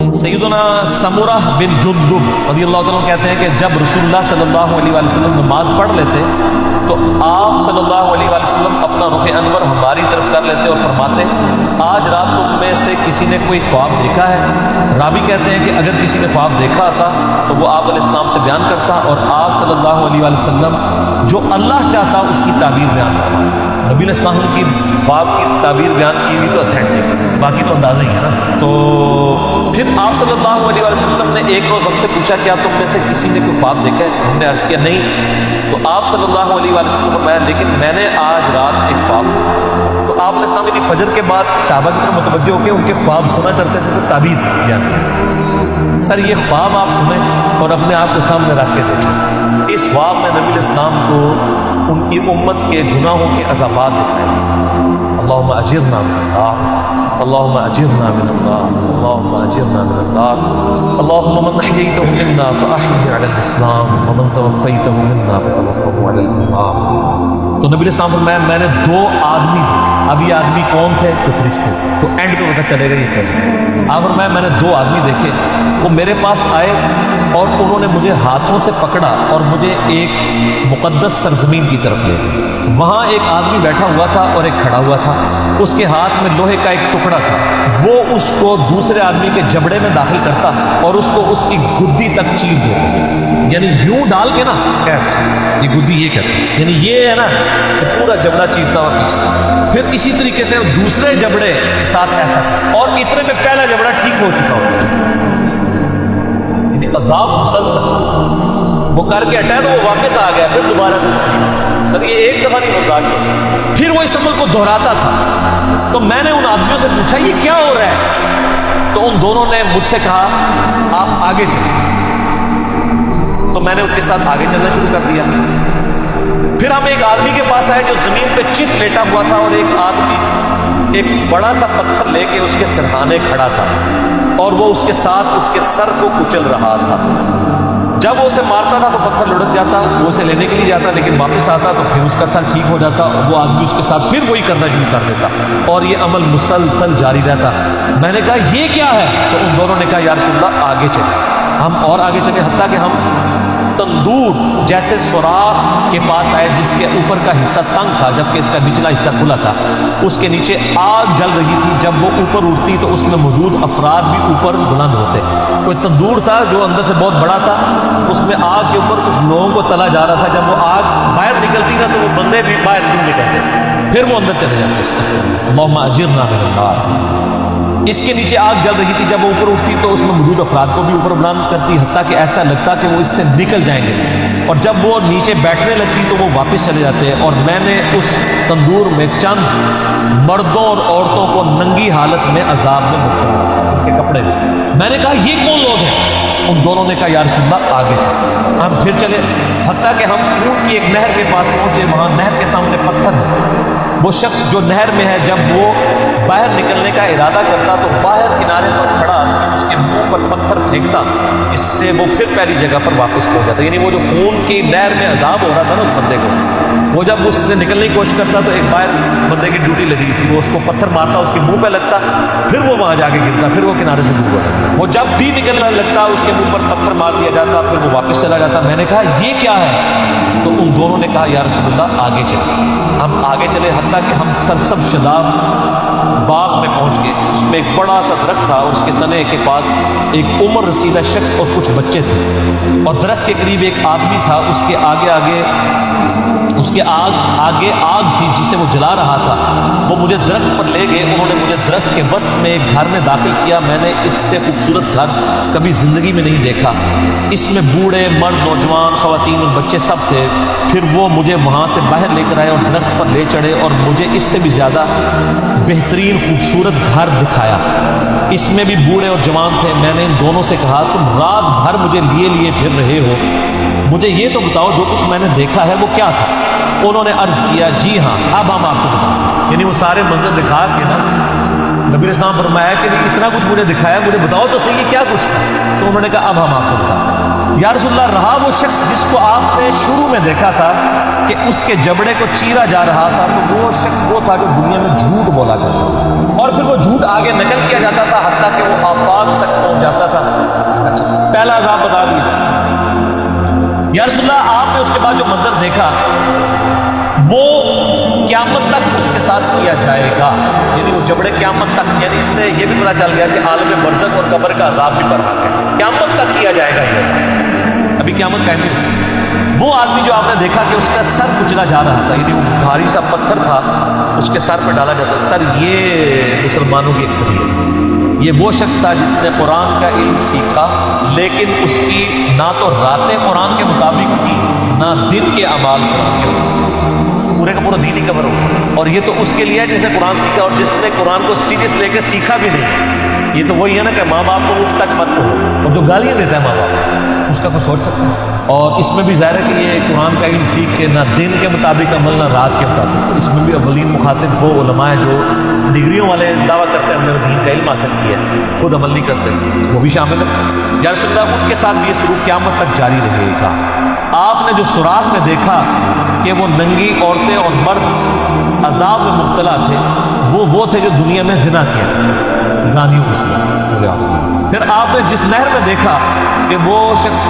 سیدنا سمرہ بن جندب رضی اللہ تعالیٰ کہتے ہیں کہ جب رسول اللہ صلی اللہ علیہ وآلہ وسلم نماز پڑھ لیتے تو آپ صلی اللہ علیہ وآلہ وسلم اپنا رخ انور ہماری طرف کر لیتے اور فرماتے آج رات تم میں سے کسی نے کوئی خواب دیکھا ہے؟ راوی کہتے ہیں کہ اگر کسی نے خواب دیکھا ہوتا تو وہ آپ علیہ السلام سے بیان کرتا اور آپ صلی اللہ علیہ وآلہ وسلم جو اللہ چاہتا اس کی تعبیر بیان کرتا۔ نبی علیہ السلام کی خواب کی تعبیر بیان کی ہوئی تو اتھینٹک، باقی تو اندازہ ہی ہے نا۔ تو پھر آپ صلی اللہ علیہ وآلہ وسلم نے ایک روز ہم سے پوچھا کیا تم میں سے کسی نے کوئی خواب دیکھا ہے؟ ہم نے عرض کیا نہیں۔ تو آپ صلی اللہ علیہ وآلہ وسلم نے فرمایا لیکن میں نے آج رات ایک خواب دیکھا۔ تو آپ علیہ السلام نے فجر کے بعد صحابہ کی طرف متوجہ ہو کے ان کے خواب سنا کرتے تھے تو تعبیر بیان کی۔ سر یہ خواب آپ سنیں اور اپنے آپ کو سامنے رکھ کے دیکھیں، اس خواب میں نبی علیہ السلام کو ان کی امت کے گناہوں کے عذابات دکھائے۔ اللہم اجرنا من النار، اللہم اجرنا من النار، اللہم اجرنا من النار، اللہم من احییتہ منا فاحیہ علی الاسلام ومن توفیتہ منا فتوفہ علی الایمان۔ تو نبی علیہ السلام فرمایا میں نے دو آدمی دیکھے۔ اب یہ آدمی کون تھے؟ تو فرشتے۔ تو اینڈ پہ پتہ چلے گا یہ کون تھے۔ آپ فرمایا میں نے دو آدمی دیکھے، وہ میرے پاس آئے اور انہوں نے مجھے ہاتھوں سے پکڑا اور مجھے ایک مقدس سرزمین کی طرف لے گئے۔ وہاں ایک آدمی بیٹھا ہوا تھا اور ایک کھڑا ہوا تھا، اس کے ہاتھ میں لوہے کا ایک ٹکڑا تھا، وہ اس کو دوسرے آدمی کے جبڑے میں داخل کرتا اور اس کو اس کی گدی تک چیر دیتا، یعنی یوں ڈال کے نا ایسے، یہ گدی یہ کرتا، یعنی یہ ہے نا پورا جبڑا چیرتا ہوا پیچھے، پھر اسی طریقے سے دوسرے جبڑے کے ساتھ ایسا، اور اتنے میں پہلا جبڑا ٹھیک ہو چکا ہوتا، یعنی عذاب مسلسل وہ کر کے ہٹایا تو وہ واپس آ گیا، پھر دوبارہ سے سر یہ ایک دفعہ نہیں برداشت ہو سکتا، پھر وہ اس عمل کو دہراتا تھا۔ تو میں نے ان آدمیوں سے پوچھا یہ کیا ہو رہا ہے؟ تو ان دونوں نے مجھ سے کہا آپ آگے چلیں۔ تو میں نے ان کے ساتھ آگے چلنا شروع کر دیا۔ پھر ہم ایک آدمی کے پاس آئے جو زمین پہ چت لیٹا ہوا تھا اور ایک آدمی ایک بڑا سا پتھر لے کے اس کے سرہانے کھڑا تھا اور وہ اس کے ساتھ اس کے سر کو کچل رہا تھا۔ جب وہ اسے مارتا تھا تو پتھر لڑک جاتا، وہ اسے لینے کے لیے جاتا لیکن واپس آتا تو پھر اس کا سر ٹھیک ہو جاتا، وہ آدمی اس کے ساتھ پھر وہی کرنا شروع کر دیتا اور یہ عمل مسلسل جاری رہتا۔ میں نے کہا یہ کیا ہے؟ تو ان دونوں نے کہا یا رسول اللہ آگے چلے۔ ہم اور آگے چلے حتیٰ کہ ہم تندور جیسے سوراخ کے پاس آئے جس کے اوپر کا حصہ تنگ تھا جبکہ اس کا نچلا حصہ کھلا تھا، اس کے نیچے آگ جل رہی تھی، جب وہ اوپر اٹھتی تو اس میں موجود افراد بھی اوپر بلند ہوتے۔ کوئی تندور تھا جو اندر سے بہت بڑا تھا، اس میں آگ کے اوپر کچھ لوگوں کو تلا جا رہا تھا، جب وہ آگ باہر نکلتی نا تو وہ بندے بھی باہر نہیں نکلتے، پھر وہ اندر چلے جاتے۔ اللہم اجرنا من النار۔ اس کے نیچے آگ جل رہی تھی، جب وہ اوپر اٹھتی تو اس میں موجود افراد کو بھی اوپر بلند کرتی حتیٰ کہ ایسا لگتا کہ وہ اس سے نکل جائیں گے، اور جب وہ نیچے بیٹھنے لگتی تو وہ واپس چلے جاتے۔ اور میں نے اس تندور میں چند مردوں اور عورتوں کو ننگی حالت میں عذاب میں مبتلا، ان کے کپڑے بھی۔ میں نے کہا یہ کون لوگ ہیں؟ ان دونوں نے کہا یا رسول اللہ آگے چلے۔ ہم پھر چلے حتیٰ کہ ہم اونٹ کی ایک نہر کے پاس پہنچے، وہاں نہر کے سامنے پتھر ہے۔ وہ شخص جو نہر میں ہے جب وہ باہر نکلنے کا ارادہ کرتا تو باہر کنارے پر کھڑا اس کے منہ پر پتھر پھینکتا، اس سے وہ پھر پہلی جگہ پر واپس پہنچ جاتا، یعنی وہ جو خون کی نہر میں عذاب ہو رہا تھا نا اس بندے کو، وہ جب اس سے نکلنے کی کوشش کرتا تو ایک باہر بندے کی ڈیوٹی لگی تھی، وہ اس کو پتھر مارتا، اس کے منہ پہ لگتا، پھر وہ وہاں جا کے گرتا، پھر وہ کنارے سے دور ہو جاتا، وہ جب بھی نکلنا لگتا اس کے منہ پر پتھر مار دیا جاتا، پھر وہ واپس چلا جاتا۔ میں نے کہا یہ کیا ہے؟ تو ان دونوں نے کہا یا رسول اللہ آگے چلے۔ ہم آگے چلے حتیٰ کہ ہم سرسبز شداب باغ میں پہنچ گئے، اس میں ایک بڑا سا درخت تھا اور اس کے تنے کے پاس ایک عمر رسیدہ شخص اور کچھ بچے تھے، اور درخت کے قریب ایک آدمی تھا، اس کے آگے آگ تھی جسے وہ جلا رہا تھا۔ وہ مجھے درخت پر لے گئے، انہوں نے مجھے درخت کے وسط میں ایک گھر میں داخل کیا، میں نے اس سے خوبصورت گھر کبھی زندگی میں نہیں دیکھا، اس میں بوڑھے مرد نوجوان خواتین اور بچے سب تھے۔ پھر وہ مجھے وہاں سے باہر لے کر آئے اور درخت پر لے چڑھے اور مجھے اس سے بھی زیادہ بہترین خوبصورت گھر دکھایا، اس میں بھی بوڑھے اور جوان تھے۔ میں نے ان دونوں سے کہا تم رات بھر مجھے لیے پھر رہے ہو، مجھے یہ تو بتاؤ جو کچھ میں نے دیکھا ہے وہ کیا تھا؟ انہوں نے عرض کیا جی ہاں اب ہم آپ کو بتائیں، یعنی وہ سارے منظر دکھا کے نا نبی علیہ السلام فرمایا کہ اتنا کچھ مجھے دکھایا، مجھے بتاؤ تو صحیح کیا کچھ تھا؟ تو انہوں نے کہا اب ہم آپ کو بتاتے ہیں۔ یا رسول اللہ رہا وہ شخص جس کو آپ نے شروع میں دیکھا تھا کہ اس کے جبڑے کو چیرا جا رہا تھا تو وہ شخص وہ تھا جو دنیا میں جھوٹ بولا کرتا تھا، اور پھر وہ جھوٹ آگے نقل کیا جاتا تھا حتیٰ کہ وہ آفاق تک پہنچ جاتا تھا۔ اچھا، پہلا عذاب بتا دیا یا رسول اللہ، آپ نے اس کے بعد جو منظر دیکھا وہ قیامت تک اس کے ساتھ کیا جائے گا، یعنی وہ جبڑے قیامت تک، یعنی اس سے یہ بھی پتہ چل گیا کہ عالم برزخ اور قبر کا عذاب بھی برحق ہے، قیامت تک کیا جائے گا یہ عذاب، ابھی قیامت قائم نہیں۔ وہ آدمی جو آپ نے دیکھا کہ اس کا سر کچلا جا رہا تھا، یعنی وہ بھاری سا پتھر تھا اس کے سر پہ ڈالا جاتا، سر یہ مسلمانوں کی اکثریت ہے۔ یہ وہ شخص تھا جس نے قرآن کا علم سیکھا، لیکن اس کی نہ تو راتیں قرآن کے مطابق تھی نہ دن کے اعمال قرآن کے مطابق، پورے کا پورا دین ہی کور ہو۔ اور یہ تو اس کے لیے ہے جس نے قرآن سیکھا، اور جس نے قرآن کو سیریس لے کے سیکھا بھی نہیں۔ یہ تو وہی ہے نا کہ ماں باپ کو مفت تک مت کہو، اور جو گالیاں دیتا ہے ماں باپ اس کا کوئی سوچ سکتا ہے؟ اور اس میں بھی ظاہر ہے کہ یہ قرآن کا علم سیکھ کے نہ دن کے مطابق عمل نہ رات کے مطابق، اس میں بھی اولین مخاطب وہ علماء ہیں جو ڈگریوں والے دعویٰ کرتے ہیں ہم نے دین کا علم حاصل کیا ہے، خود عمل نہیں کرتے، وہ بھی شامل ہے۔ یا رسول اللہ، ان کے ساتھ بھی یہ سلوک قیامت تک جاری رہے گا۔ آپ نے جو سوراخ میں دیکھا کہ وہ ننگی عورتیں اور مرد عذاب میں مبتلا تھے، وہ تھے جو دنیا میں زنا کیا، زانیوں کو سلا۔ پھر آپ نے جس نہر میں دیکھا کہ وہ شخص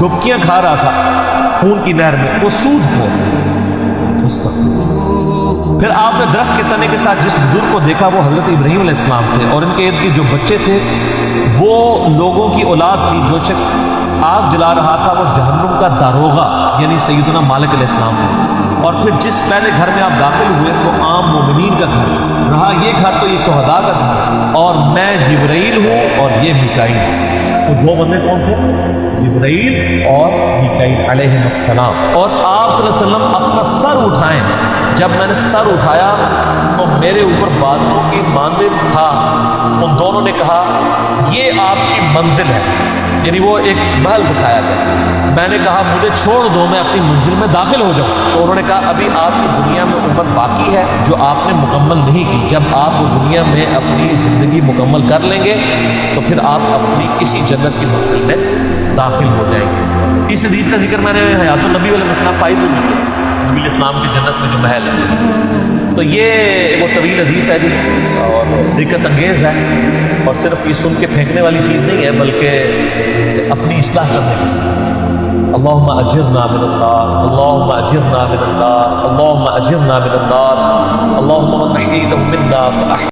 ڈبکیاں کھا رہا تھا خون کی نہر میں، وہ سود خور۔ پھر آپ نے درخت کے تنے کے ساتھ جس بزرگ کو دیکھا وہ حضرت ابراہیم علیہ السلام تھے، اور ان کے ارد گرد جو بچے تھے وہ لوگوں کی اولاد تھی۔ جو شخص آگ جلا رہا تھا وہ جہنم کا داروغہ یعنی سیدنا مالک علیہ السلام تھے۔ اور پھر جس پہلے گھر میں آپ داخل ہوئے وہ عام مومنین کا گھر رہا، یہ گھر تو یہ شہداء کا گھر، اور میں جبرائیل ہوں اور یہ میکائیل ہوں۔ وہ دو بندے کون تھے؟ جبرائیل اور میکائیل علیہ السلام۔ اور آپ صلی اللہ علیہ وسلم اپنا سر اٹھائیں، جب میں نے سر اٹھایا تو میرے اوپر بادلوں کی مانند تھا۔ ان دونوں نے کہا یہ آپ کی منزل ہے، یعنی وہ ایک محل دکھایا گیا۔ میں نے کہا مجھے چھوڑ دو، میں اپنی منزل میں داخل ہو جاؤں۔ تو انہوں نے کہا ابھی آپ کی دنیا میں عمر باقی ہے جو آپ نے مکمل نہیں کی، جب آپ دنیا میں اپنی زندگی مکمل کر لیں گے تو پھر آپ اپنی اسی جنت کی منزل میں داخل ہو جائیں گے۔ اس حدیث کا ذکر میں نے حیات النبی والے مصنف 5 میں کیا، نبی علیہ السلام کی جنت میں جو محل ہے۔ تو یہ وہ طویل حدیث ہے جی، اور دقت انگیز ہے، اور صرف یہ سن کے پھینکنے والی چیز نہیں ہے بلکہ اپنی اصلاح کرنے کی۔ اللہم اجرنا من النار، اللہم اجرنا من النار، اللہم اجرنا من النار، اللہم من احییتہ منا فاحیہ